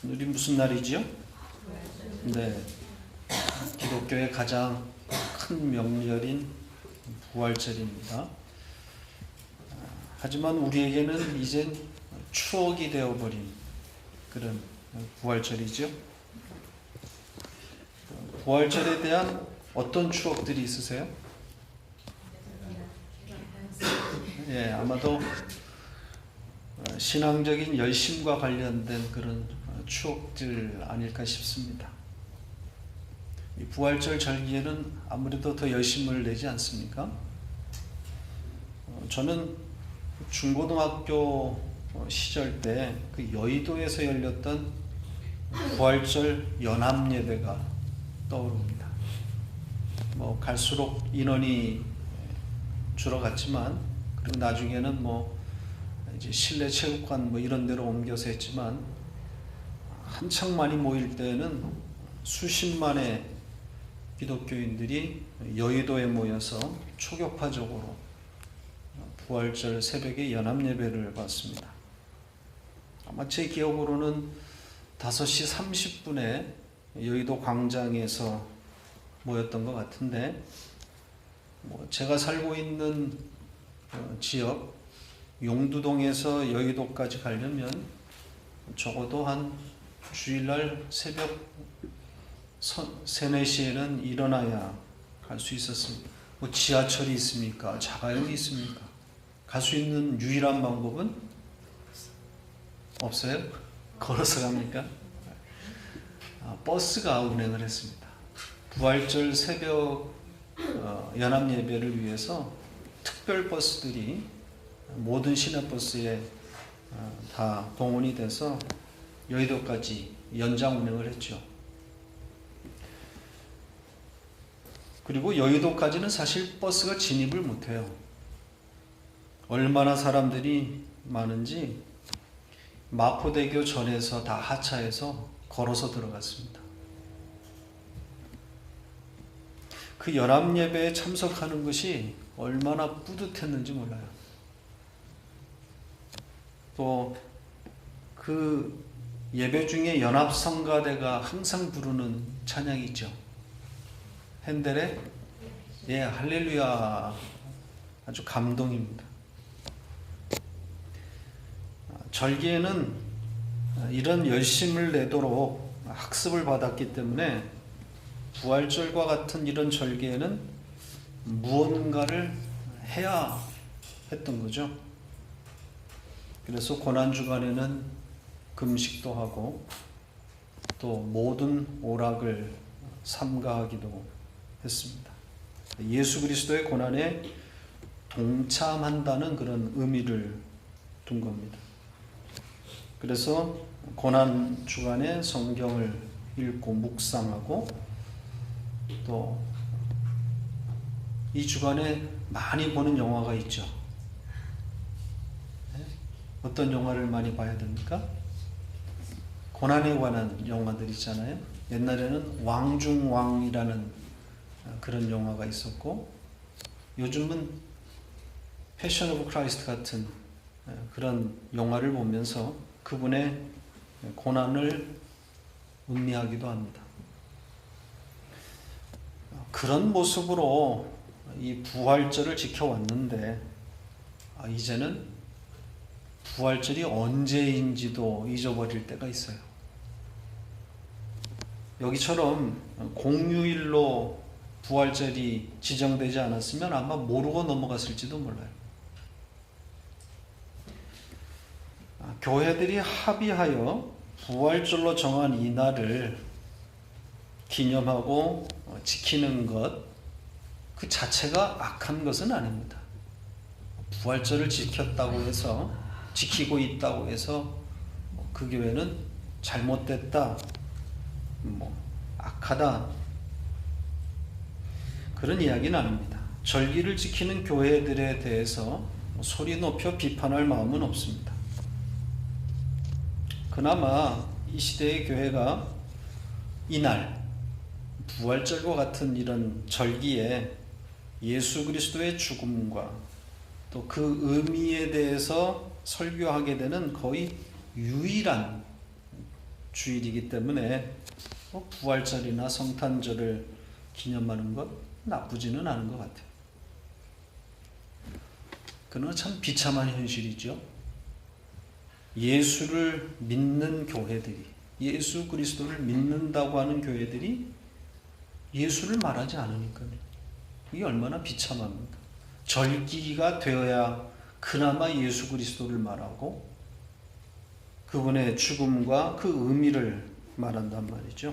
오늘이 무슨 날이지요? 네, 기독교의 가장 큰 명절인 부활절입니다. 하지만 우리에게는 이젠 추억이 되어버린 그런 부활절이죠. 부활절에 대한 어떤 추억들이 있으세요? 예, 아마도 신앙적인 열심과 관련된 그런 추억들 아닐까 싶습니다. 이 부활절 절기에는 아무래도 더 열심을 내지 않습니까? 저는 중고등학교 시절 때 그 여의도에서 열렸던 부활절 연합예배가 떠오릅니다. 갈수록 인원이 줄어갔지만, 그리고 나중에는 이제 실내 체육관 이런 데로 옮겨서 했지만, 한창 많이 모일 때는 수십만의 기독교인들이 여의도에 모여서 초격파적으로 부활절 새벽에 연합예배를 받습니다. 아마 제 기억으로는 5시 30분에 여의도 광장에서 모였던 것 같은데, 제가 살고 있는 지역 용두동에서 여의도까지 가려면 적어도 한 주일날 새벽 3, 4시에는 일어나야 갈 수 있었습니다. 지하철이 있습니까? 자가용이 있습니까? 갈 수 있는 유일한 방법은 없어요? 걸어서 갑니까? 버스가 운행을 했습니다. 부활절 새벽 연합예배를 위해서 특별 버스들이 모든 시내버스에 다 동원이 돼서 여의도까지 연장 운행을 했죠. 그리고 여의도까지는 사실 버스가 진입을 못해요. 얼마나 사람들이 많은지 마포대교 전에서 다 하차해서 걸어서 들어갔습니다. 그 연합예배에 참석하는 것이 얼마나 뿌듯했는지 몰라요. 또 그 예배 중에 연합성가대가 항상 부르는 찬양이 있죠. 핸델의 할렐루야, 아주 감동입니다. 절기에는 이런 열심을 내도록 학습을 받았기 때문에 부활절과 같은 이런 절기에는 무언가를 해야 했던 거죠. 그래서 고난주간에는 금식도 하고 또 모든 오락을 삼가하기도 했습니다. 예수 그리스도의 고난에 동참한다는 그런 의미를 둔 겁니다. 그래서 고난주간에 성경을 읽고 묵상하고, 또 이 주간에 많이 보는 영화가 있죠. 어떤 영화를 많이 봐야 됩니까? 고난에 관한 영화들 있잖아요. 옛날에는 왕중왕이라는 그런 영화가 있었고, 요즘은 패션 오브 크라이스트 같은 그런 영화를 보면서 그분의 고난을 음미하기도 합니다. 그런 모습으로 이 부활절을 지켜왔는데, 이제는 부활절이 언제인지도 잊어버릴 때가 있어요. 여기처럼 공휴일로 부활절이 지정되지 않았으면 아마 모르고 넘어갔을지도 몰라요. 교회들이 합의하여 부활절로 정한 이 날을 기념하고 지키는 것, 그 자체가 악한 것은 아닙니다. 부활절을 지켰다고 해서, 지키고 있다고 해서 그 교회는 잘못됐다, 악하다, 그런 이야기는 아닙니다. 절기를 지키는 교회들에 대해서 소리 높여 비판할 마음은 없습니다. 그나마 이 시대의 교회가 이날 부활절과 같은 이런 절기에 예수 그리스도의 죽음과 또 그 의미에 대해서 설교하게 되는 거의 유일한 주일이기 때문에 부활절이나 성탄절을 기념하는 것 나쁘지는 않은 것 같아요. 그러나 참 비참한 현실이죠. 예수를 믿는 교회들이, 예수 그리스도를 믿는다고 하는 교회들이 예수를 말하지 않으니까요. 이게 얼마나 비참합니까? 절기가 되어야 그나마 예수 그리스도를 말하고 그분의 죽음과 그 의미를 말한단 말이죠.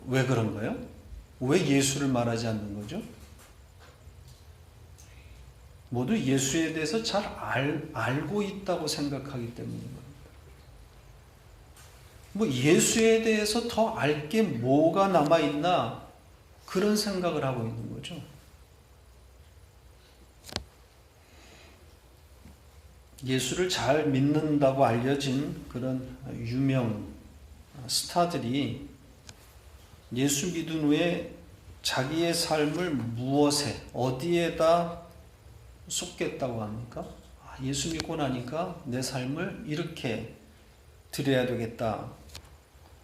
왜 그런가요? 왜 예수를 말하지 않는 거죠? 모두 예수에 대해서 잘 알고 있다고 생각하기 때문인 겁니다. 예수에 대해서 더 알 게 뭐가 남아있나 그런 생각을 하고 있는 거죠. 예수를 잘 믿는다고 알려진 그런 유명 스타들이 예수 믿은 후에 자기의 삶을 무엇에, 어디에다 쏟겠다고 합니까? 예수 믿고 나니까 내 삶을 이렇게 드려야 되겠다.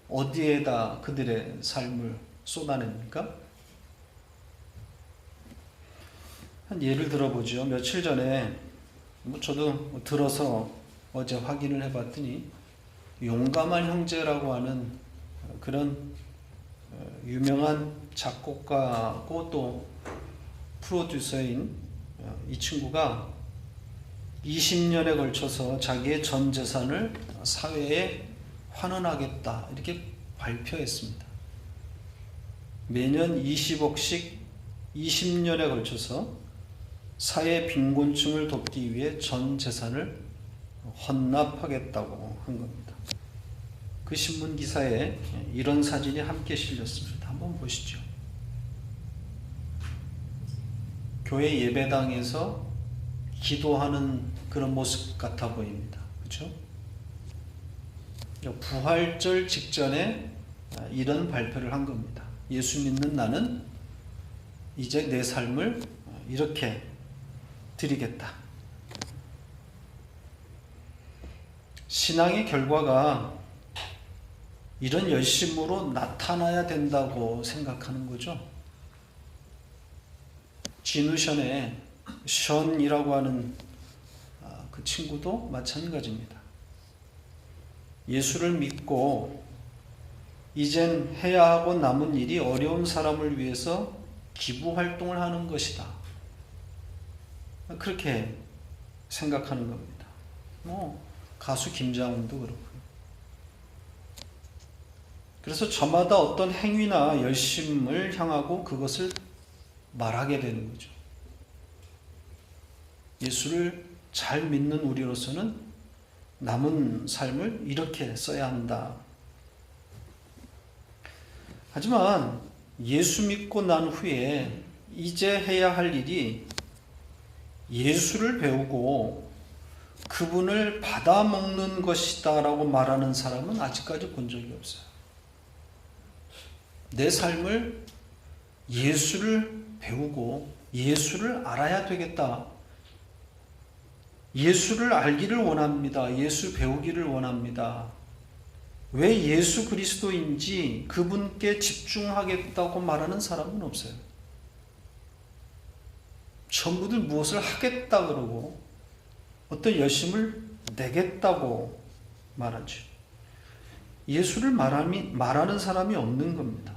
어디에다 그들의 삶을 쏟아냅니까? 한 예를 들어보죠. 며칠 전에 저도 들어서 어제 확인을 해봤더니 용감한 형제라고 하는 그런 유명한 작곡가고 또 프로듀서인 이 친구가 20년에 걸쳐서 자기의 전 재산을 사회에 환원하겠다 이렇게 발표했습니다. 매년 20억씩 20년에 걸쳐서 사회 빈곤층을 돕기 위해 전 재산을 헌납하겠다고 한 겁니다. 그 신문 기사에 이런 사진이 함께 실렸습니다. 한번 보시죠. 교회 예배당에서 기도하는 그런 모습 같아 보입니다. 그렇죠? 부활절 직전에 이런 발표를 한 겁니다. 예수 믿는 나는 이제 내 삶을 이렇게 드리겠다. 신앙의 결과가 이런 열심으로 나타나야 된다고 생각하는 거죠. 진우션의 션이라고 하는 그 친구도 마찬가지입니다. 예수를 믿고 이젠 해야 하고 남은 일이 어려운 사람을 위해서 기부 활동을 하는 것이다. 그렇게 생각하는 겁니다. 가수 김장훈도 그렇고요. 그래서 저마다 어떤 행위나 열심을 향하고 그것을 말하게 되는 거죠. 예수를 잘 믿는 우리로서는 남은 삶을 이렇게 써야 한다. 하지만 예수 믿고 난 후에 이제 해야 할 일이 예수를 배우고 그분을 받아먹는 것이다 라고 말하는 사람은 아직까지 본 적이 없어요. 내 삶을 예수를 배우고 예수를 알아야 되겠다. 예수를 알기를 원합니다. 예수 배우기를 원합니다. 왜 예수 그리스도인지 그분께 집중하겠다고 말하는 사람은 없어요. 전부들 무엇을 하겠다 그러고 어떤 열심을 내겠다고 말하죠. 예수를 말하는 사람이 없는 겁니다.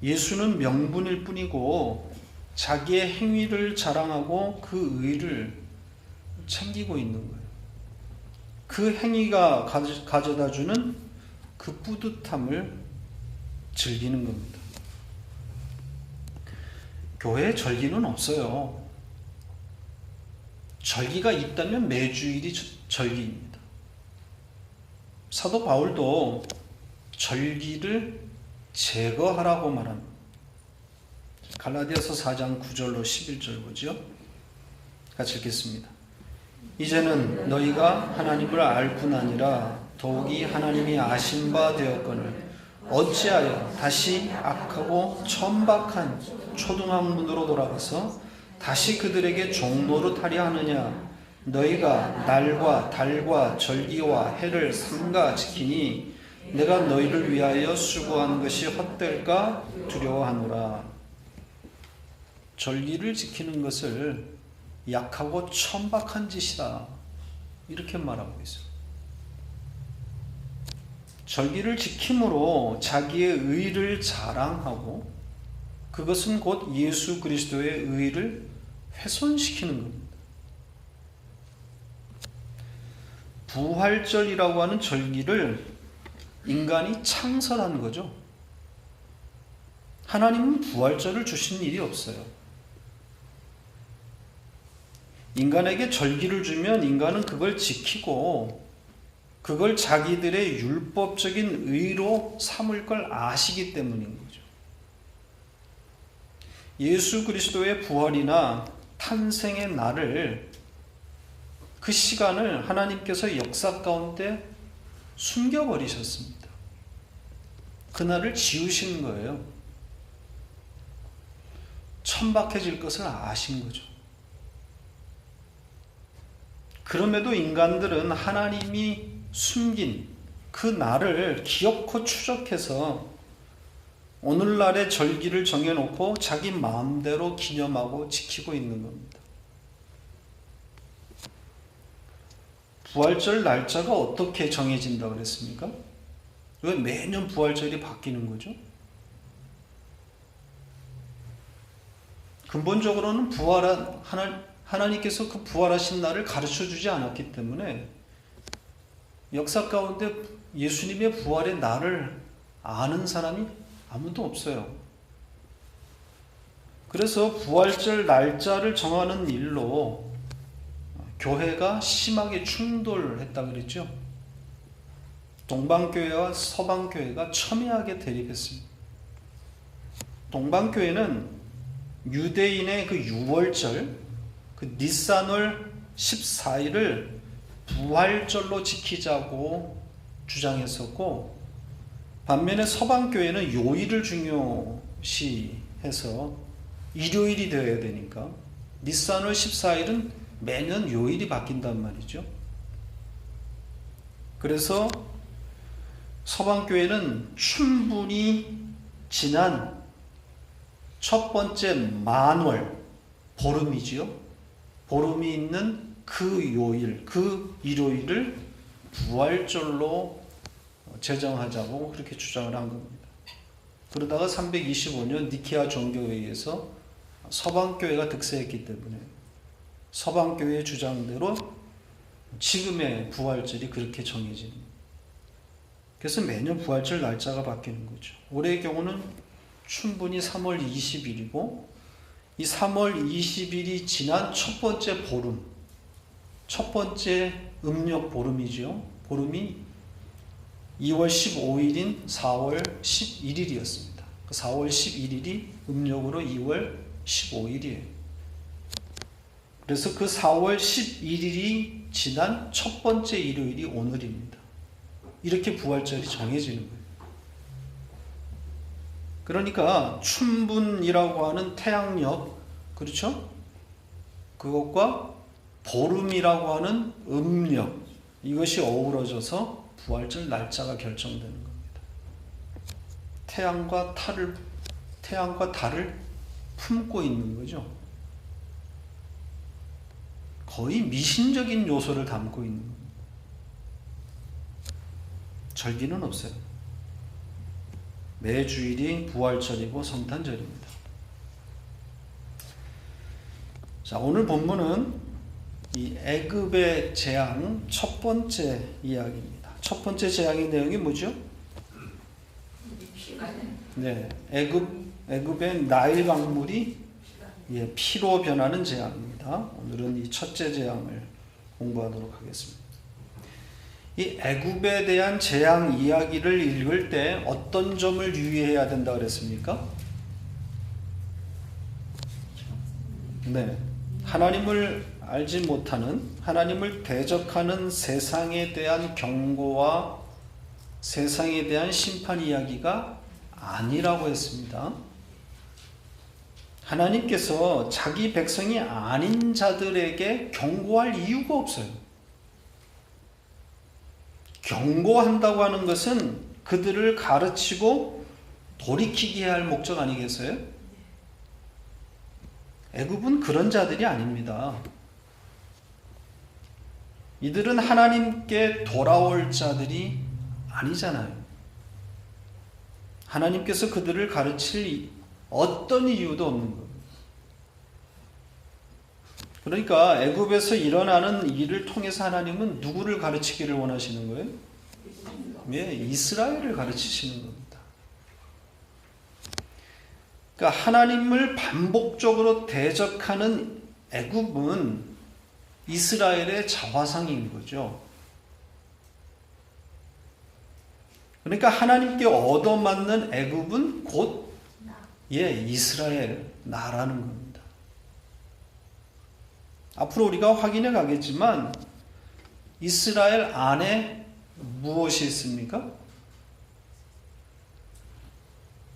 예수는 명분일 뿐이고 자기의 행위를 자랑하고 그 의를 챙기고 있는 거예요. 그 행위가 가져다주는 그 뿌듯함을 즐기는 겁니다. 교회에 절기는 없어요. 절기가 있다면 매주일이 절기입니다. 사도 바울도 절기를 제거하라고 말합니다. 갈라디아서 4장 9절로 11절 보죠. 같이 읽겠습니다. 이제는 너희가 하나님을 알 뿐 아니라 더욱이 하나님이 아신 바 되었거늘 어찌하여 다시 악하고 천박한 초등학문으로 돌아가서 다시 그들에게 종노릇하려 하느냐. 너희가 날과 달과 절기와 해를 삼가 지키니 내가 너희를 위하여 수고한 것이 헛될까 두려워하노라. 절기를 지키는 것을 약하고 천박한 짓이다, 이렇게 말하고 있어요. 절기를 지킴으로 자기의 의를 자랑하고 그것은 곧 예수 그리스도의 의를 훼손시키는 겁니다. 부활절이라고 하는 절기를 인간이 창설한 거죠. 하나님은 부활절을 주신 일이 없어요. 인간에게 절기를 주면 인간은 그걸 지키고 그걸 자기들의 율법적인 의로 삼을 걸 아시기 때문인 거죠. 예수 그리스도의 부활이나 탄생의 날을, 그 시간을 하나님께서 역사 가운데 숨겨버리셨습니다. 그날을 지우신 거예요. 천박해질 것을 아신 거죠. 그럼에도 인간들은 하나님이 숨긴 그 날을 기억코 추적해서 오늘날의 절기를 정해놓고 자기 마음대로 기념하고 지키고 있는 겁니다. 부활절 날짜가 어떻게 정해진다고 그랬습니까? 왜 매년 부활절이 바뀌는 거죠? 근본적으로는 하나님께서 그 부활하신 날을 가르쳐 주지 않았기 때문에 역사 가운데 예수님의 부활의 날을 아는 사람이 아무도 없어요. 그래서 부활절 날짜를 정하는 일로 교회가 심하게 충돌했다 그랬죠. 동방교회와 서방교회가 첨예하게 대립했습니다. 동방교회는 유대인의 그 유월절, 그 니산월 14일을 부활절로 지키자고 주장했었고, 반면에 서방교회는 요일을 중요시해서 일요일이 되어야 되니까 니산월 14일은 매년 요일이 바뀐단 말이죠. 그래서 서방교회는 충분히 지난 첫 번째 만월, 보름이지요. 보름이 있는 그 요일, 그 일요일을 부활절로 제정하자고 그렇게 주장을 한 겁니다. 그러다가 325년 니케아 종교회의에서 서방교회가 득세했기 때문에 서방교회의 주장대로 지금의 부활절이 그렇게 정해집니다. 그래서 매년 부활절 날짜가 바뀌는 거죠. 올해의 경우는 충분히 3월 20일이고 이 3월 20일이 지난 첫 번째 보름, 첫 번째 음력 보름이죠. 보름이 2월 15일인 4월 11일이었습니다. 4월 11일이 음력으로 2월 15일이에요. 그래서 그 4월 11일이 지난 첫 번째 일요일이 오늘입니다. 이렇게 부활절이 정해지는 거예요. 그러니까 춘분이라고 하는 태양력, 그렇죠? 그것과 보름이라고 하는 음력, 이것이 어우러져서 부활절 날짜가 결정되는 겁니다. 태양과 달을 품고 있는 거죠. 거의 미신적인 요소를 담고 있는 겁니다. 절기는 없어요. 매주일이 부활절이고 성탄절입니다. 자, 오늘 본문은 이 애굽의 재앙 첫 번째 이야기입니다. 첫 번째 재앙의 내용이 뭐죠? 네, 애굽의 나일 강물이 피로 변하는 재앙입니다. 오늘은 이 첫째 재앙을 공부하도록 하겠습니다. 이 애굽에 대한 재앙 이야기를 읽을 때 어떤 점을 유의해야 된다 그랬습니까? 네, 하나님을 알지 못하는, 하나님을 대적하는 세상에 대한 경고와 세상에 대한 심판 이야기가 아니라고 했습니다. 하나님께서 자기 백성이 아닌 자들에게 경고할 이유가 없어요. 경고한다고 하는 것은 그들을 가르치고 돌이키게 할 목적 아니겠어요? 애굽은 그런 자들이 아닙니다. 이들은 하나님께 돌아올 자들이 아니잖아요. 하나님께서 그들을 가르칠 어떤 이유도 없는 겁니다. 그러니까 애굽에서 일어나는 일을 통해서 하나님은 누구를 가르치기를 원하시는 거예요? 예, 이스라엘을 가르치시는 겁니다. 그러니까 하나님을 반복적으로 대적하는 애굽은 이스라엘의 자화상인 거죠. 그러니까 하나님께 얻어맞는 애굽은 곧 이스라엘 나라는 겁니다. 앞으로 우리가 확인해 가겠지만 이스라엘 안에 무엇이 있습니까?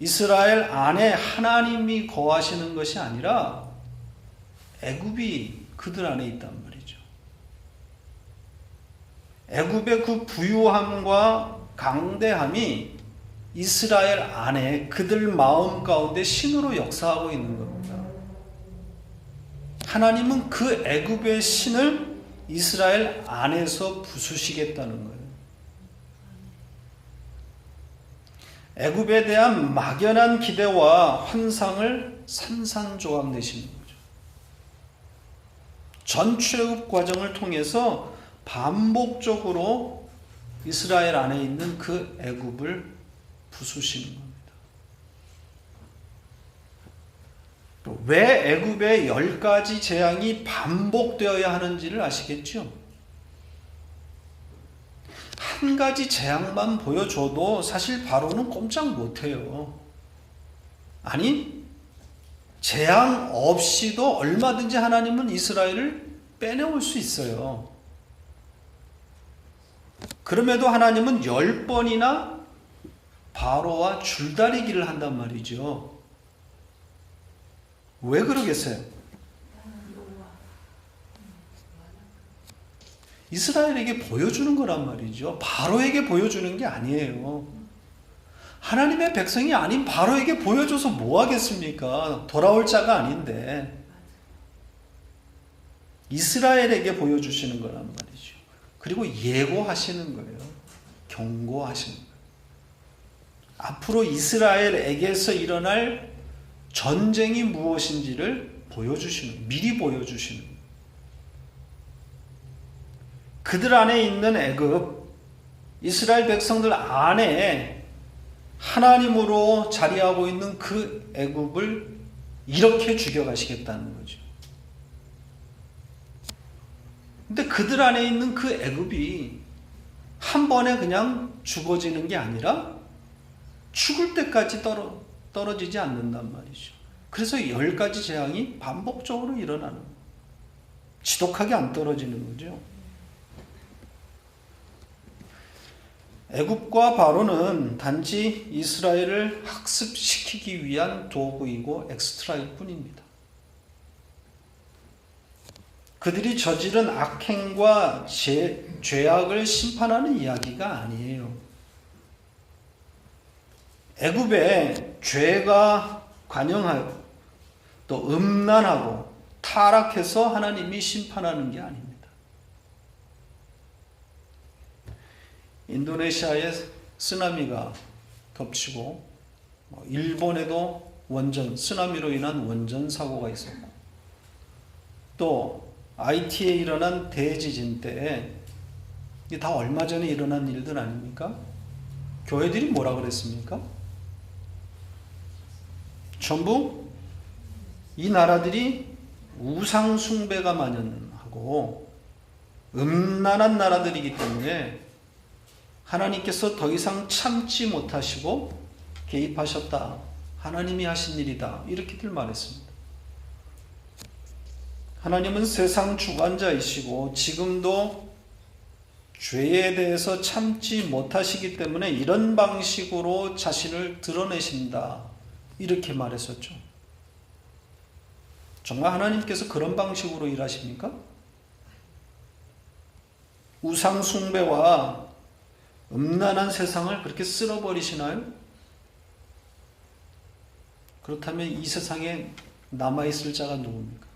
이스라엘 안에 하나님이 거하시는 것이 아니라 애굽이 그들 안에 있단 말이죠. 애굽의 그 부유함과 강대함이 이스라엘 안에 그들 마음 가운데 신으로 역사하고 있는 겁니다. 하나님은 그 애굽의 신을 이스라엘 안에서 부수시겠다는 거예요. 애굽에 대한 막연한 기대와 환상을 산산조각 내시는 거죠. 전 출애굽 과정을 통해서 반복적으로 이스라엘 안에 있는 그 애굽을 부수시는 겁니다. 왜 애굽의 10가지 재앙이 반복되어야 하는지를 아시겠죠? 한 가지 재앙만 보여줘도 사실 바로는 꼼짝 못해요. 아니, 재앙 없이도 얼마든지 하나님은 이스라엘을 빼내올 수 있어요. 그럼에도 하나님은 10번이나 바로와 줄다리기를 한단 말이죠. 왜 그러겠어요? 이스라엘에게 보여주는 거란 말이죠. 바로에게 보여주는 게 아니에요. 하나님의 백성이 아닌 바로에게 보여줘서 뭐 하겠습니까? 돌아올 자가 아닌데. 이스라엘에게 보여주시는 거란 말이죠. 그리고 예고하시는 거예요. 경고하시는 거예요. 앞으로 이스라엘에게서 일어날 전쟁이 무엇인지를 미리 보여주시는 거예요. 그들 안에 있는 애굽, 이스라엘 백성들 안에 하나님으로 자리하고 있는 그 애굽을 이렇게 죽여가시겠다는 거죠. 근데 그들 안에 있는 그 애굽이 한 번에 그냥 죽어지는 게 아니라 죽을 때까지 떨어지지 않는단 말이죠. 그래서 10가지 재앙이 반복적으로 일어나는 거예요. 지독하게 안 떨어지는 거죠. 애굽과 바로는 단지 이스라엘을 학습시키기 위한 도구이고 엑스트라일 뿐입니다. 그들이 저지른 악행과 죄악을 심판하는 이야기가 아니에요. 애굽에 죄가 관영하고 또 음란하고 타락해서 하나님이 심판하는 게 아닙니다. 인도네시아에 쓰나미가 덮치고 일본에도 쓰나미로 인한 원전 사고가 있었고 또 IT에 일어난 대지진 때 이게 다 얼마 전에 일어난 일들 아닙니까? 교회들이 뭐라 그랬습니까? 전부 이 나라들이 우상 숭배가 만연하고 음란한 나라들이기 때문에 하나님께서 더 이상 참지 못하시고 개입하셨다. 하나님이 하신 일이다. 이렇게들 말했습니다. 하나님은 세상 주관자이시고 지금도 죄에 대해서 참지 못하시기 때문에 이런 방식으로 자신을 드러내신다. 이렇게 말했었죠. 정말 하나님께서 그런 방식으로 일하십니까? 우상 숭배와 음란한 세상을 그렇게 쓸어버리시나요? 그렇다면 이 세상에 남아있을 자가 누굽니까?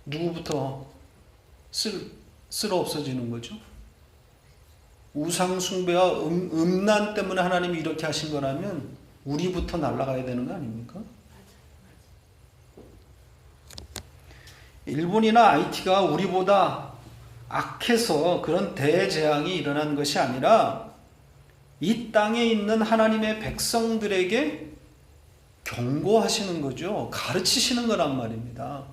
누구부터 쓸어 없어지는 거죠? 우상 숭배와 음란 때문에 하나님이 이렇게 하신 거라면 우리부터 날아가야 되는 거 아닙니까? 일본이나 IT가 우리보다 악해서 그런 대재앙이 일어난 것이 아니라 이 땅에 있는 하나님의 백성들에게 경고하시는 거죠. 가르치시는 거란 말입니다.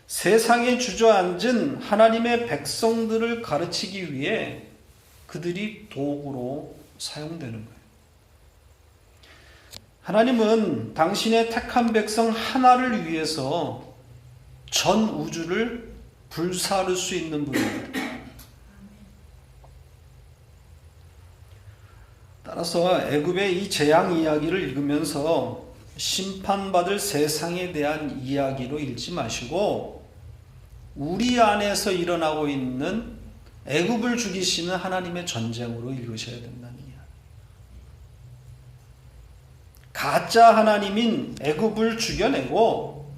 세상에 주저앉은 하나님의 백성들을 가르치기 위해 그들이 도구로 사용되는 거예요. 하나님은 당신의 택한 백성 하나를 위해서 전 우주를 불사를 수 있는 분입니다. 따라서 애굽의 이 재앙 이야기를 읽으면서 심판받을 세상에 대한 이야기로 읽지 마시고 우리 안에서 일어나고 있는 애굽을 죽이시는 하나님의 전쟁으로 읽으셔야 된다는 이야기. 가짜 하나님인 애굽을 죽여내고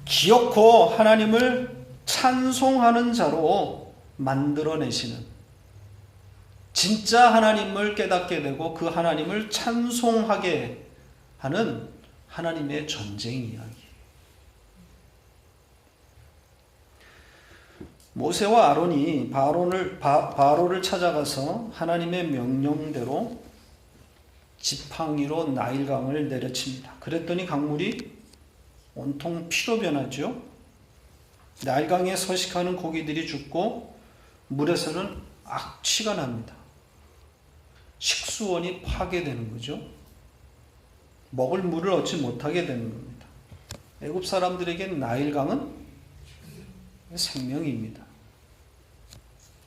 기어코 하나님을 찬송하는 자로 만들어내시는, 진짜 하나님을 깨닫게 되고 그 하나님을 찬송하게 하는 하나님의 전쟁 이야기. 모세와 아론이 바로를 찾아가서 하나님의 명령대로 지팡이로 나일강을 내려칩니다. 그랬더니 강물이 온통 피로 변하죠. 나일강에 서식하는 고기들이 죽고 물에서는 악취가 납니다. 식수원이 파괴되는 거죠. 먹을 물을 얻지 못하게 되는 겁니다. 애굽 사람들에게는 나일강은 생명입니다.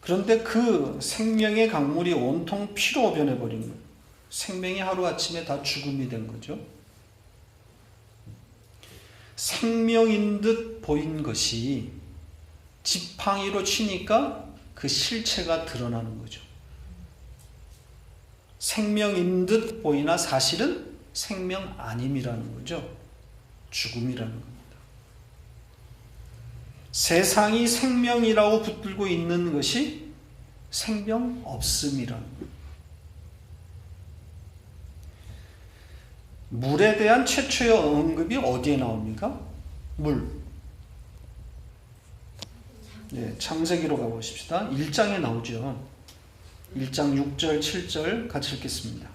그런데 그 생명의 강물이 온통 피로 변해버린 거예요. 생명이 하루아침에 다 죽음이 된 거죠. 생명인 듯 보인 것이 지팡이로 치니까 그 실체가 드러나는 거죠. 생명인 듯 보이나 사실은 생명 아님이라는 거죠. 죽음이라는 겁니다. 세상이 생명이라고 붙들고 있는 것이 생명 없음이라는 거예요. 물에 대한 최초의 언급이 어디에 나옵니까? 물. 네, 창세기로 가보십시다. 1장에 나오죠. 1장 6절 7절 같이 읽겠습니다.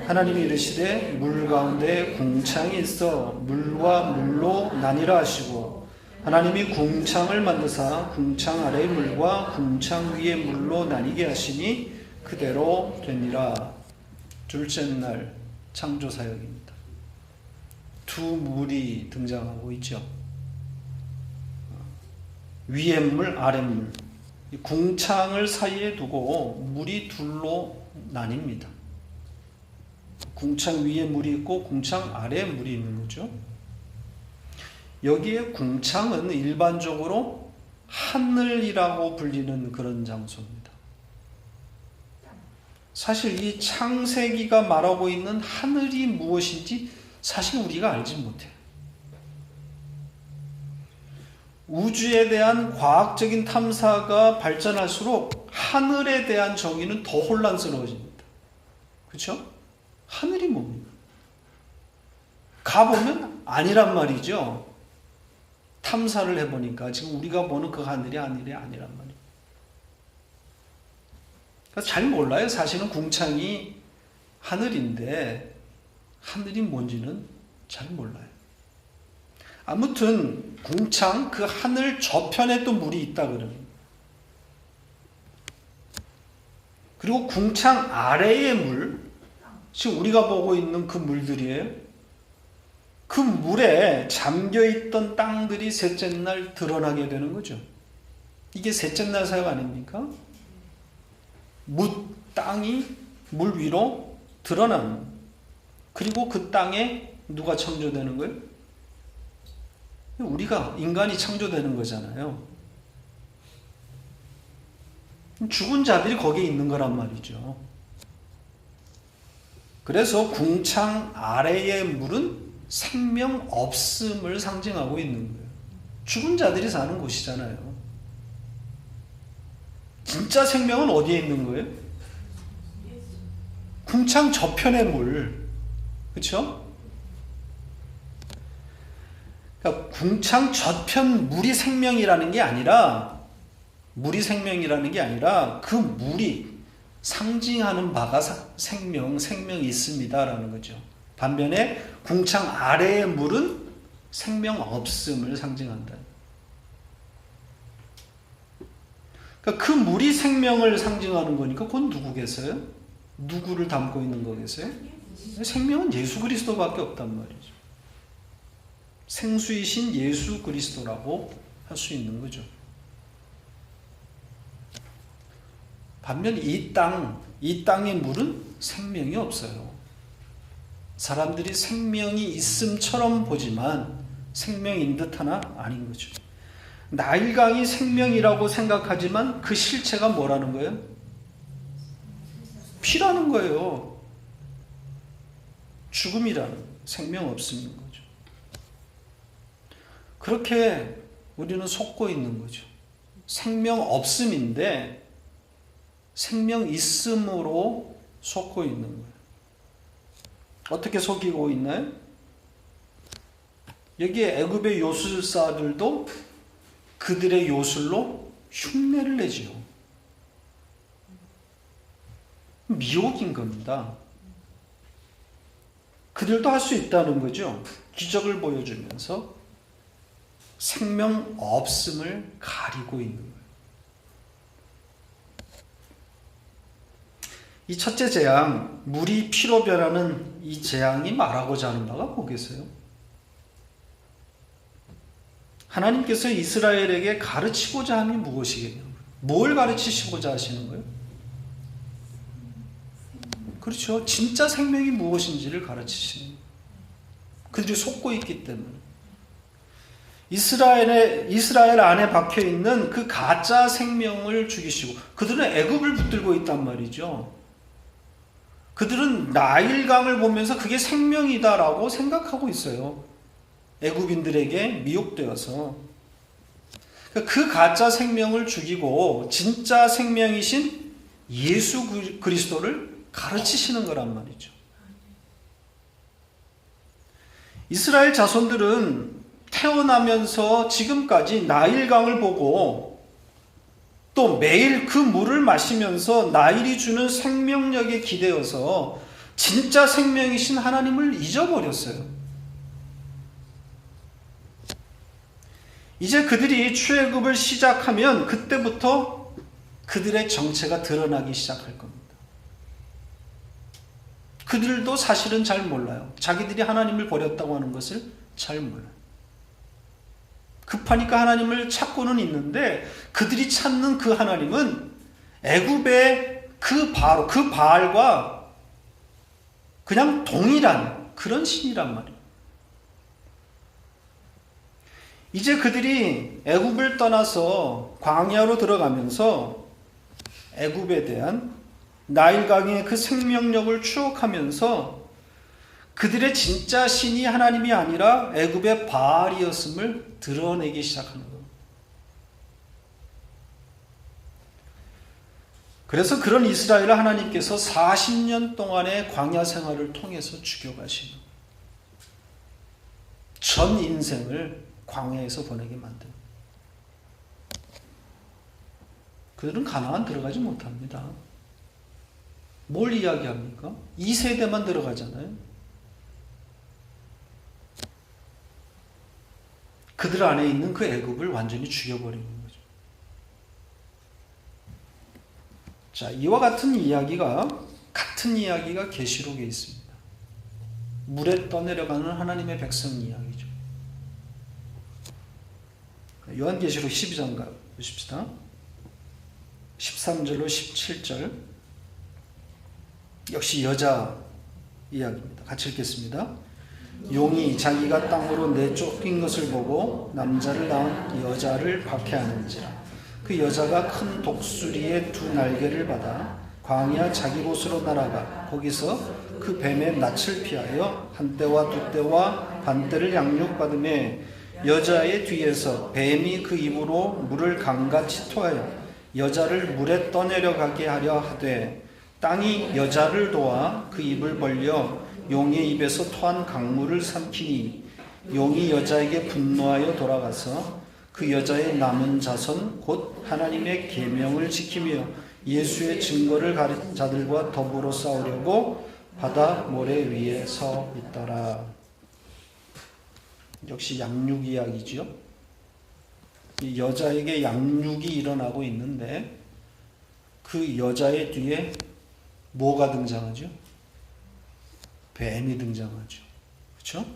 하나님이 이르시되 물 가운데 궁창이 있어 물과 물로 나뉘라 하시고 하나님이 궁창을 만드사 궁창 아래의 물과 궁창 위의 물로 나뉘게 하시니 그대로 되니라. 둘째 날 창조 사역입니다. 두 물이 등장하고 있죠. 위의 물, 아래 물. 궁창을 사이에 두고 물이 둘로 나뉩니다. 궁창 위에 물이 있고 궁창 아래에 물이 있는 거죠. 여기에 궁창은 일반적으로 하늘이라고 불리는 그런 장소입니다. 사실 이 창세기가 말하고 있는 하늘이 무엇인지 사실 우리가 알지 못해요. 우주에 대한 과학적인 탐사가 발전할수록 하늘에 대한 정의는 더 혼란스러워집니다. 그렇죠? 하늘이 뭡니까? 가보면 아니란 말이죠. 탐사를 해보니까 지금 우리가 보는 그 하늘이 아니란 말이에요. 그러니까 잘 몰라요. 사실은 궁창이 하늘인데 하늘이 뭔지는 잘 몰라요. 아무튼 궁창 그 하늘 저편에 또 물이 있다 그러면, 그리고 궁창 아래의 물, 지금 우리가 보고 있는 그 물들이에요. 그 물에 잠겨있던 땅들이 셋째 날 드러나게 되는 거죠. 이게 셋째 날 사역 아닙니까? 땅이 물 위로 드러나는, 그리고 그 땅에 누가 창조되는 거예요? 우리가, 인간이 창조되는 거잖아요. 죽은 자들이 거기에 있는 거란 말이죠. 그래서 궁창 아래의 물은 생명 없음을 상징하고 있는 거예요. 죽은 자들이 사는 곳이잖아요. 진짜 생명은 어디에 있는 거예요? 궁창 저편의 물. 그렇죠? 그러니까 궁창 저편 물이 생명이라는 게 아니라 그 물이 상징하는 바가 생명이 있습니다라는 거죠. 반면에 궁창 아래의 물은 생명 없음을 상징한다. 그러니까 그 물이 생명을 상징하는 거니까 그건 누구겠어요? 누구를 담고 있는 거겠어요? 생명은 예수 그리스도밖에 없단 말이죠. 생수이신 예수 그리스도라고 할 수 있는 거죠. 반면 이 땅의 물은 생명이 없어요. 사람들이 생명이 있음처럼 보지만 생명인 듯 하나 아닌 거죠. 나일강이 생명이라고 생각하지만 그 실체가 뭐라는 거예요? 피라는 거예요. 죽음이라는, 생명 없음인 거죠. 그렇게 우리는 속고 있는 거죠. 생명 없음인데 생명 있음으로 속고 있는 거예요. 어떻게 속이고 있나요? 여기에 애굽의 요술사들도 그들의 요술로 흉내를 내지요. 미혹인 겁니다. 그들도 할 수 있다는 거죠. 기적을 보여주면서 생명 없음을 가리고 있는 거예요. 이 첫째 재앙, 물이 피로 변하는 이 재앙이 말하고자 하는 바가 뭐겠어요? 하나님께서 이스라엘에게 가르치고자 하는 게 무엇이겠냐고요? 뭘 가르치시고자 하시는 거예요? 그렇죠. 진짜 생명이 무엇인지를 가르치시는 거예요. 그들이 속고 있기 때문에. 이스라엘 안에 박혀있는 그 가짜 생명을 죽이시고, 그들은 애굽을 붙들고 있단 말이죠. 그들은 나일강을 보면서 그게 생명이다라고 생각하고 있어요. 애굽인들에게 미혹되어서. 그 가짜 생명을 죽이고 진짜 생명이신 예수 그리스도를 가르치시는 거란 말이죠. 이스라엘 자손들은 태어나면서 지금까지 나일강을 보고 또 매일 그 물을 마시면서 나일이 주는 생명력에 기대어서 진짜 생명이신 하나님을 잊어버렸어요. 이제 그들이 출애굽을 시작하면 그때부터 그들의 정체가 드러나기 시작할 겁니다. 그들도 사실은 잘 몰라요. 자기들이 하나님을 버렸다고 하는 것을 잘 몰라요. 급하니까 하나님을 찾고는 있는데 그들이 찾는 그 하나님은 애굽의 그 바알과 그냥 동일한 그런 신이란 말이에요. 이제 그들이 애굽을 떠나서 광야로 들어가면서 애굽에 대한 나일강의 그 생명력을 추억하면서 그들의 진짜 신이 하나님이 아니라 애굽의 바알이었음을 드러내기 시작하는 거예요. 그래서 그런 이스라엘을 하나님께서 40년 동안의 광야 생활을 통해서 죽여가시는 거예요. 전 인생을 광야에서 보내게 만든. 그들은 가나안 들어가지 못합니다. 뭘 이야기합니까? 2세대만 들어가잖아요. 그들 안에 있는 그 애굽을 완전히 죽여버리는 거죠. 자, 이와 같은 이야기가 계시록에 있습니다. 물에 떠내려가는 하나님의 백성 이야기죠. 요한계시록 12장 보십시다. 13절로 17절. 역시 여자 이야기입니다. 같이 읽겠습니다. 용이 자기가 땅으로 내쫓긴 것을 보고 남자를 낳은 여자를 박해하는지라. 그 여자가 큰 독수리의 두 날개를 받아 광야 자기 곳으로 날아가 거기서 그 뱀의 낯을 피하여 한 때와 두 때와 반 때를 양육받으며 여자의 뒤에서 뱀이 그 입으로 물을 강같이 토하여 여자를 물에 떠내려가게 하려 하되 땅이 여자를 도와 그 입을 벌려 용의 입에서 토한 강물을 삼키니 용이 여자에게 분노하여 돌아가서 그 여자의 남은 자손 곧 하나님의 계명을 지키며 예수의 증거를 가진 자들과 더불어 싸우려고 바다 모래 위에 서 있더라. 역시 양육 이야기죠. 이 여자에게 양육이 일어나고 있는데 그 여자의 뒤에 뭐가 등장하죠? 뱀이 등장하죠. 그렇죠?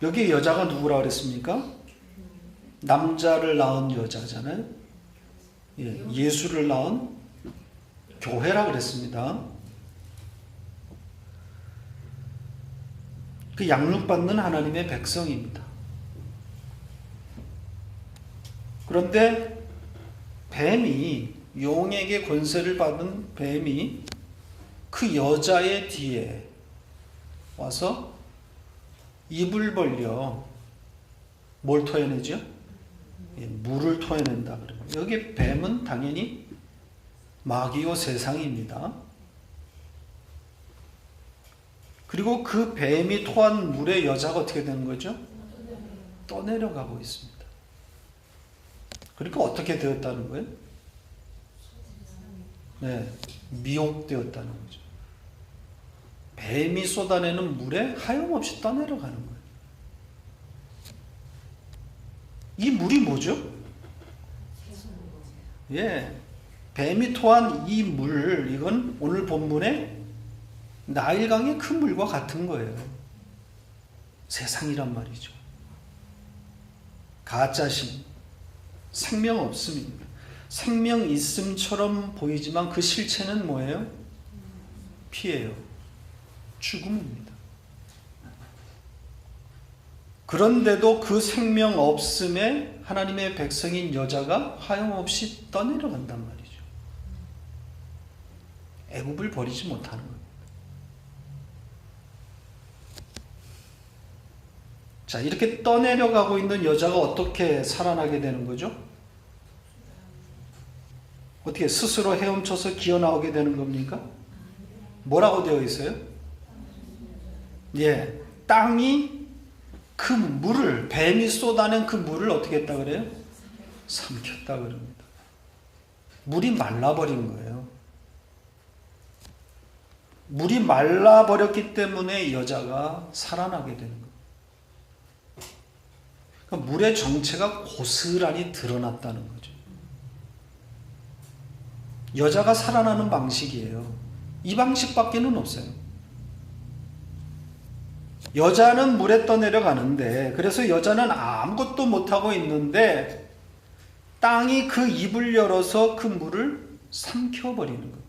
여기 여자가 누구라 그랬습니까? 남자를 낳은 여자잖아요. 예수를 낳은 교회라 그랬습니다. 그 양육받는 하나님의 백성입니다. 그런데 뱀이, 용에게 권세를 받은 뱀이 그 여자의 뒤에 와서 입을 벌려 뭘 토해내죠? 물을 토해낸다 그래요. 여기 뱀은 당연히 마귀요 세상입니다. 그리고 그 뱀이 토한 물에 여자가 어떻게 되는 거죠? 떠내려가고 있습니다. 그러니까 어떻게 되었다는 거예요? 네, 미혹되었다는 거죠. 뱀이 쏟아내는 물에 하염없이 떠내려가는 거예요. 이 물이 뭐죠? 뱀이 토한 이 물, 이건 오늘 본문에 나일강의 큰 물과 같은 거예요. 세상이란 말이죠. 가짜심, 생명 없음입니다. 생명 있음처럼 보이지만 그 실체는 뭐예요? 피예요. 죽음입니다. 그런데도 그 생명 없음에 하나님의 백성인 여자가 하염없이 떠내려간단 말이죠. 애굽을 버리지 못하는 겁니다. 자, 이렇게 떠내려가고 있는 여자가 어떻게 살아나게 되는 거죠? 어떻게 스스로 헤엄쳐서 기어나오게 되는 겁니까? 뭐라고 되어 있어요? 땅이 그 물을, 뱀이 쏟아낸 그 물을 어떻게 했다 그래요? 삼켰다 그럽니다. 물이 말라버린 거예요. 물이 말라버렸기 때문에 여자가 살아나게 되는 거예요. 그러니까 물의 정체가 고스란히 드러났다는 거죠. 여자가 살아나는 방식이에요. 이 방식밖에는 없어요. 여자는 물에 떠내려가는데, 그래서 여자는 아무것도 못하고 있는데 땅이 그 입을 열어서 그 물을 삼켜버리는 거예요.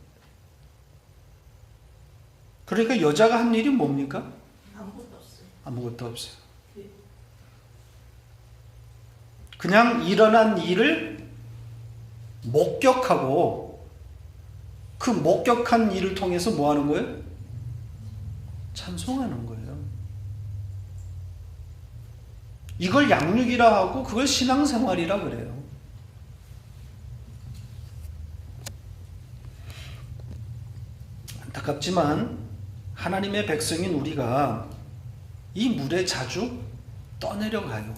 그러니까 여자가 한 일이 뭡니까? 아무것도 없어요. 아무것도 없어요. 그냥 일어난 일을 목격하고 그 목격한 일을 통해서 뭐 하는 거예요? 찬송하는 거예요. 이걸 양육이라 하고 그걸 신앙생활이라 그래요. 안타깝지만 하나님의 백성인 우리가 이 물에 자주 떠내려가요.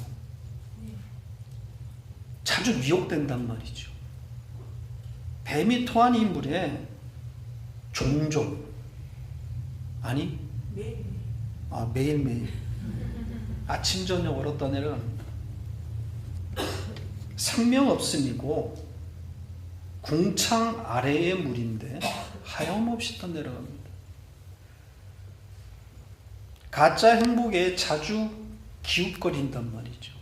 자주 미혹된단 말이죠. 뱀이 토한 이 물에 종종, 아니 매일매일 아침 저녁으로 떠내려갑니다. 생명 없음이고 궁창 아래의 물인데 하염없이 떠내려갑니다. 가짜 행복에 자주 기웃거린단 말이죠.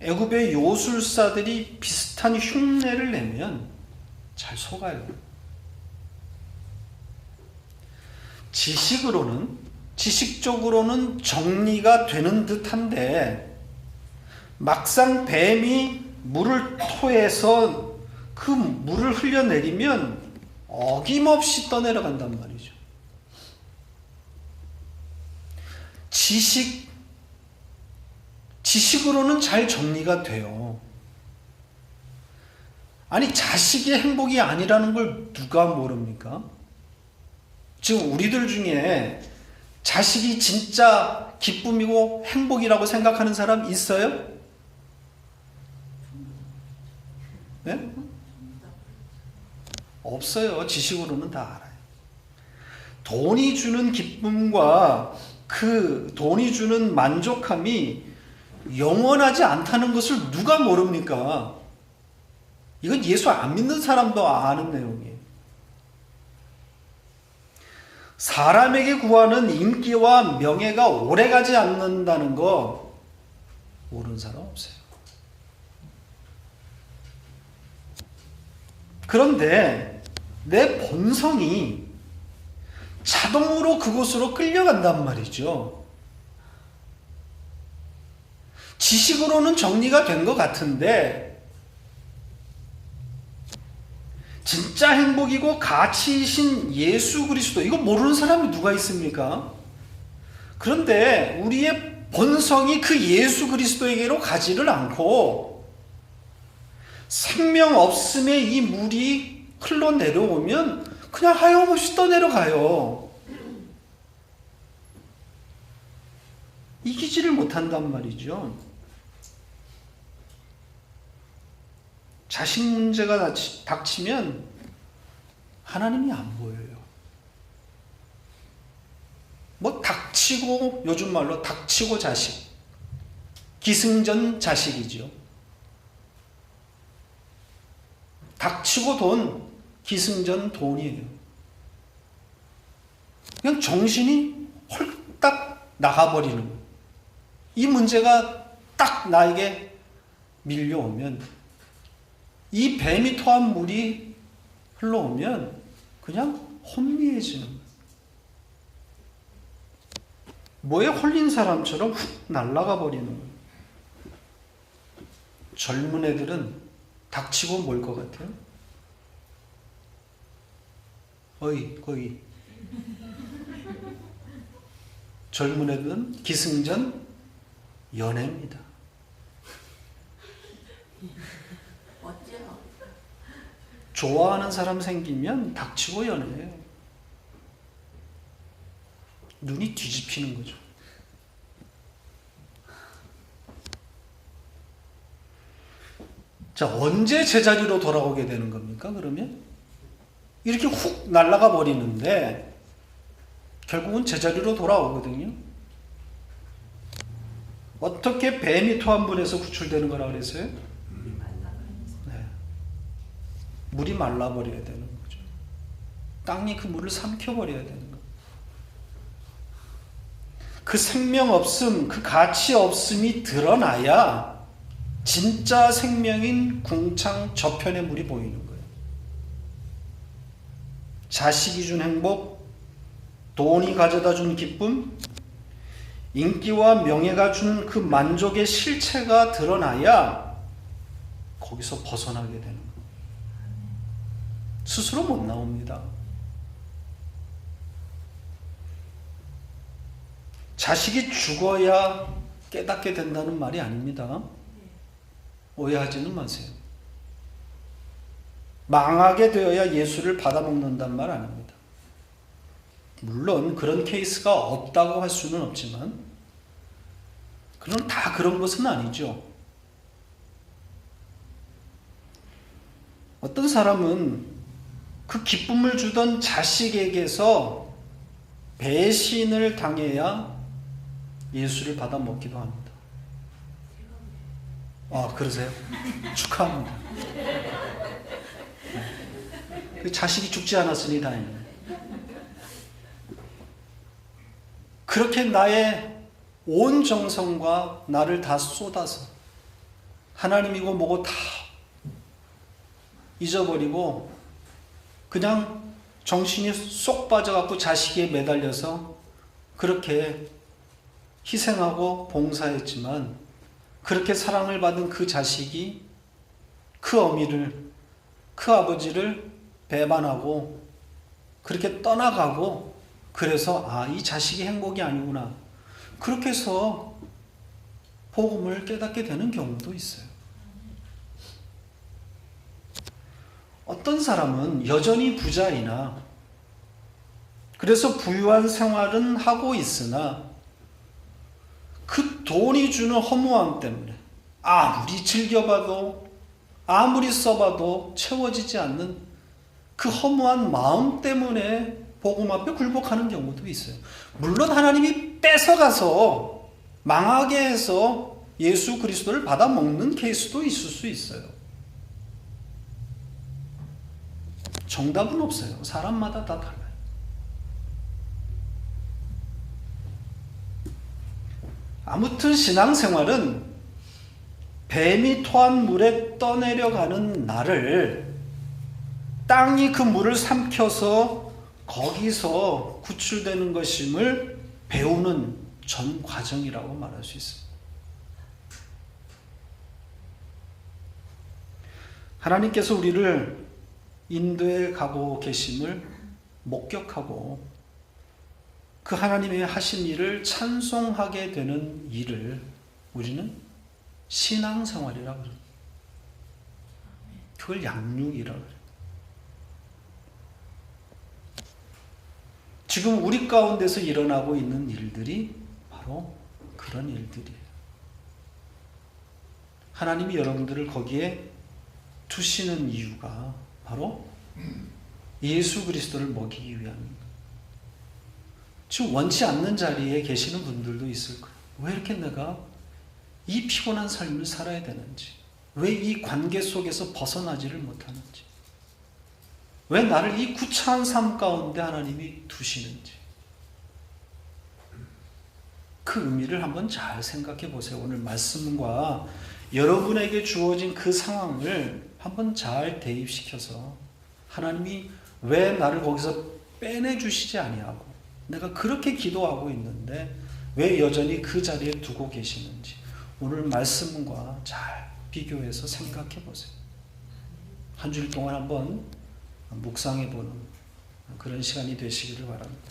애굽의 요술사들이 비슷한 흉내를 내면 잘 속아요. 지식적으로는 정리가 되는 듯한데 막상 뱀이 물을 토해서 그 물을 흘려내리면 어김없이 떠내려간단 말이죠. 지식으로는 잘 정리가 돼요. 아니, 자식이 행복이 아니라는 걸 누가 모릅니까? 지금 우리들 중에 자식이 진짜 기쁨이고 행복이라고 생각하는 사람 있어요? 네? 없어요. 지식으로는 다 알아요. 돈이 주는 기쁨과 그 돈이 주는 만족함이 영원하지 않다는 것을 누가 모릅니까? 이건 예수 안 믿는 사람도 아는 내용이에요. 사람에게 구하는 인기와 명예가 오래가지 않는다는 거 모르는 사람 없어요. 그런데 내 본성이 자동으로 그곳으로 끌려간단 말이죠. 지식으로는 정리가 된 것 같은데 진짜 행복이고 가치이신 예수 그리스도, 이거 모르는 사람이 누가 있습니까? 그런데 우리의 본성이 그 예수 그리스도에게로 가지를 않고 생명 없음의 이 물이 흘러내려오면 그냥 하염없이 떠내려가요. 이기지를 못한단 말이죠. 자식 문제가 닥치면 하나님이 안 보여요. 뭐 닥치고, 요즘 말로 닥치고 자식, 기승전 자식이죠. 닥치고 돈, 기승전 돈이에요. 그냥 정신이 홀딱 나가버리는 거예요. 이 문제가 딱 나에게 밀려오면, 이 뱀이 토한 물이 흘러오면 그냥 혼미해지는 거예요. 뭐에 홀린 사람처럼 훅 날아가 버리는 거예요. 젊은 애들은 닥치고 뭘 것 같아요? 거의. 젊은 애들은 기승전 연애입니다. 좋아하는 사람 생기면 닥치고 연애해요. 눈이 뒤집히는 거죠. 자, 언제 제자리로 돌아오게 되는 겁니까? 그러면 이렇게 훅 날아가 버리는데 결국은 제자리로 돌아오거든요. 어떻게 뱀이 토한 물에서 구출되는 거라 그랬어요? 네. 물이 말라버려야 되는 거죠. 땅이 그 물을 삼켜버려야 되는 거예요. 그 생명 없음, 그 가치 없음이 드러나야 진짜 생명인 궁창 저편의 물이 보이는 거예요. 자식이 준 행복, 돈이 가져다 준 기쁨, 인기와 명예가 준 그 만족의 실체가 드러나야 거기서 벗어나게 되는 거예요. 스스로 못 나옵니다. 자식이 죽어야 깨닫게 된다는 말이 아닙니다. 오해하지는 마세요. 망하게 되어야 예수를 받아먹는단 말 아닙니다. 물론 그런 케이스가 없다고 할 수는 없지만 그럼 다 그런 것은 아니죠. 어떤 사람은 그 기쁨을 주던 자식에게서 배신을 당해야 예수를 받아먹기도 합니다. 아, 그러세요? 축하합니다. 그 자식이 죽지 않았으니 다행이에요. 그렇게 나의 온 정성과 나를 다 쏟아서 하나님이고 뭐고 다 잊어버리고 그냥 정신이 쏙 빠져갖고 자식에 매달려서 그렇게 희생하고 봉사했지만 그렇게 사랑을 받은 그 자식이 그 어미를, 그 아버지를 배반하고 그렇게 떠나가고 그래서 이 자식이 행복이 아니구나. 그렇게 해서 복음을 깨닫게 되는 경우도 있어요. 어떤 사람은 여전히 부자이나 그래서 부유한 생활은 하고 있으나 그 돈이 주는 허무함 때문에 아무리 즐겨봐도 아무리 써봐도 채워지지 않는 그 허무한 마음 때문에 복음 앞에 굴복하는 경우도 있어요. 물론 하나님이 뺏어가서 망하게 해서 예수 그리스도를 받아먹는 케이스도 있을 수 있어요. 정답은 없어요. 사람마다 다 달라요. 아무튼 신앙생활은 뱀이 토한 물에 떠내려가는 나를 땅이 그 물을 삼켜서 거기서 구출되는 것임을 배우는 전 과정이라고 말할 수 있습니다. 하나님께서 우리를 인도에 가고 계심을 목격하고 그 하나님의 하신 일을 찬송하게 되는 일을 우리는 신앙생활이라고 그래요. 그걸 양육이라고 그래요. 지금 우리 가운데서 일어나고 있는 일들이 바로 그런 일들이에요. 하나님이 여러분들을 거기에 두시는 이유가 바로 예수 그리스도를 먹이기 위함입니다. 지금 원치 않는 자리에 계시는 분들도 있을 거예요. 왜 이렇게 내가 이 피곤한 삶을 살아야 되는지, 왜 이 관계 속에서 벗어나지를 못하는지, 왜 나를 이 구차한 삶 가운데 하나님이 두시는지, 그 의미를 한번 잘 생각해 보세요. 오늘 말씀과 여러분에게 주어진 그 상황을 한번 잘 대입시켜서 하나님이 왜 나를 거기서 빼내주시지 아니하고 내가 그렇게 기도하고 있는데 왜 여전히 그 자리에 두고 계시는지 오늘 말씀과 잘 비교해서 생각해 보세요. 한 주일 동안 한번 묵상해 보는 그런 시간이 되시기를 바랍니다.